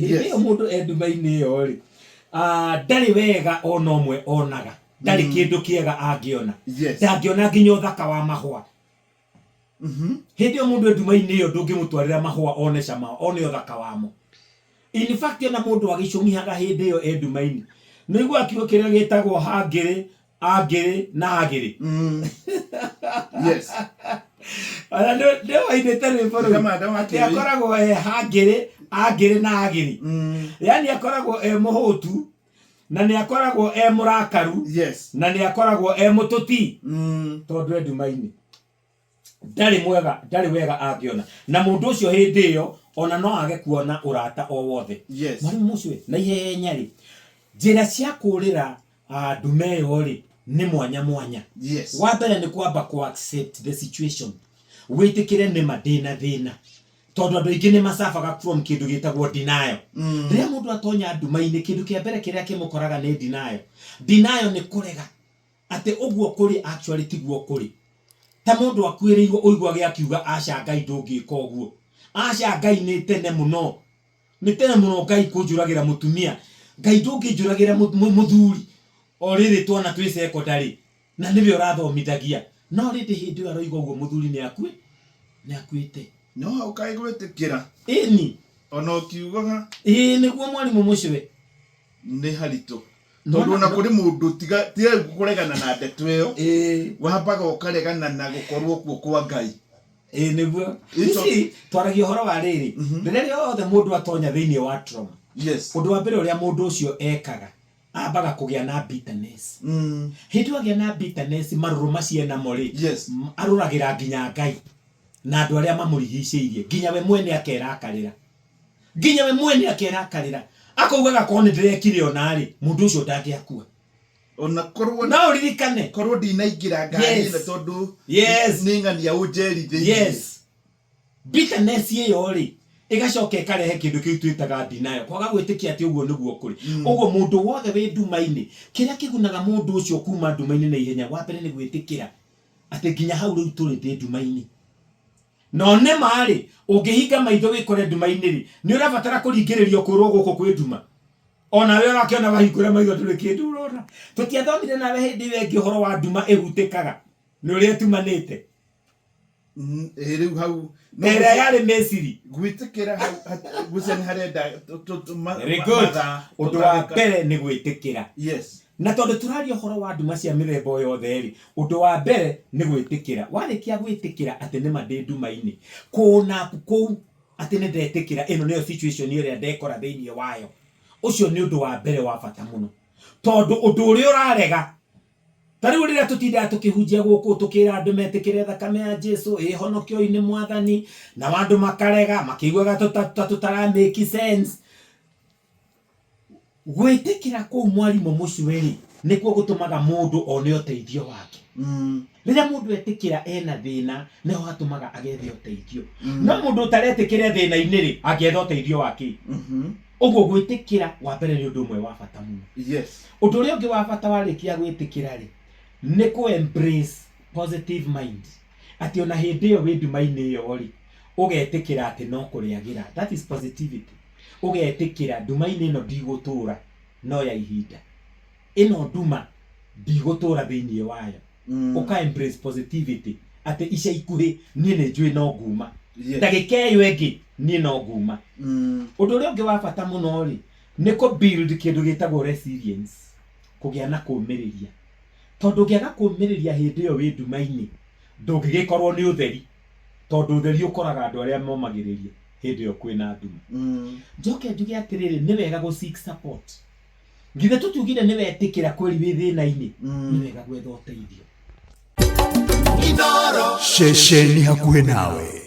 Iyo mundu enduma-ini yo ri ndari wega ona omwe onaga ndari kindu kiega angiona ndangiona nginya uthaka wa mahua hindi yo mundu enduma-ini yo ndungimutwarira mahua one cama one uthaka wamo. In fact na mundu agicungihaga hindi yo enduma-ini no igua kiugo kiria gitagwo hangiri angiri na agiri. Yes. Ana ndio waidete rwimbo rũu akoragwo hangiri angiri na agiri. Yani akoragwo muhutu na ni akoragwo murakaru. Yes. Na ni akoragwo mututi tondu enduma-ini ndari wega angiona na mundu ucio hindi yo ona no age kuona urata o wothe. Yes. Mwalimu mucwe na ihenya ri njira cia kurira ndume yo ri ni mwanya mwanya. Yes. Wambere ni kwamba ku accept the situation. Witikire ni madina thina. Tondu andu ingi ni masafaga from kindu gitagwo denial. Ria mundu atonya nduma-ini kindu kia mbere kiria kimukoraga ni denial. Denial ni kurega ati uguo kuri actually tiguo kuri. Ta mundu akwiriirwo uigwage akiuga aca Ngai ndungika uguo. Aca Ngai ni tene muno. Ni tene muno Ngai kunjuragira mutumia. Ngai ndungijuragira muthuri. O riri tuona twi secondary na niwe urathomithagia no rindi hindi yo aroiga uguo muthuri ni akuite no hau kai gwitikira ini ona ukiugaga niguo mwalimu mucwe ni harito tondu na kuri mundu tiga kuregana na ndeto iyo wahapaga ukaregana na gukorwo kuo kwa Ngai niguo ici twaragia horo wa riri riria yothe mundu atonya thiini wa trauma. Yes. Undu wa mbere uria mundu ucio ekaga ambaga kugia na bitterness. Hindi agia na bitterness maruru maciena mori. Yes. Aruragira nginya Ngai na andu aria mamurigiceirie nginya we mwene akerakarira. Nginya we mwene akerakarira akaugaga ko ni ndirekire ona ri mundu ucio ndangiakua ona korwo na uririkane korwo ndinaingira ngari na tondu ni ngania ujeri thi. Yes. Bitterness iyo ri igacoka ikarehe kindu kiu twitaga denial kwaga gwitikia ati uguo niguo kuri. Uguo mundu wothe wi nduma-ini kiria kigunaga mundu ucio kuma nduma-ini na ihenya wa mbere ni gwitikira ati nginya hau riu turi ndi nduma-ini no ne mari ungihinga maitho wikore nduma-ini ri ni urabatara kuringiririo kurwo guku kwi nduma ona we wakiona wahingura maitho turi kindu urona tutiathomire nawe hindi wengi horo wa nduma ihutikaga ni uria tumanite riu hau nere yari mesiri gwitikira hau guceni harenda undu wa mbere ni gwitikira. Yes. Na tondu turaria horo wa nduma cia mithemba yothe ri undu wa mbere ni gwitikira. Warikia gwitikira ati ni mandi nduma-ini kuna ku ati ni ndetikira ino niyo situation iria ndekora thiini wayo ucio ni undu wa mbere wa bata muno tondu undu uria urarega tariu riria tutinda tukihunjia guku tukira andu metikire thakame ya Jesu ihonokio-ini mwathani na wandu makarega makiguaga tutara make sense. Gwitikira ku mwalimu mucwe ri nikuo gutumaga mundu one uteithio wake. Riria mundu etikira ena thina niho hatumaga agethe uteithio. No mundu utaretikire thina-ini ri agethe uteithio wake. Uguo gwitikira wa mbere ni undu umwe wa bata muno. Yes. Undu uria ungi wa bata warikia gwitikira ri ni ku embrace positive mind. Ati ona hindi iyo wi nduma-ini iyo ri ugetikira ati no kuriagira. That is positivity. Ugetikira nduma-ini ino ndigutura no ya ihinda ino nduma ndigutura thiini wayo. Uka embrace positivity ati ica ikuhi nie ni njui no nguma. Ndagika iyo engi nie no nguma. Undu uria ungi wa bata muno ri ni ku build kindu gitagwo resilience, kugia na kumiriria. Tondu ngiaga kumiriria hindi iyo wi nduma-ini ndungigikorwo ni utheri tondu utheri ukoraga andu aria momagiriria hindi iyo kwina nduma. Njoke njuge atiriri ni wega go seek support. Ngithe tutugire ni wetikira kweri wi thina-ini ni wega gwetha uteithio. Shesheni hakuhe nawe.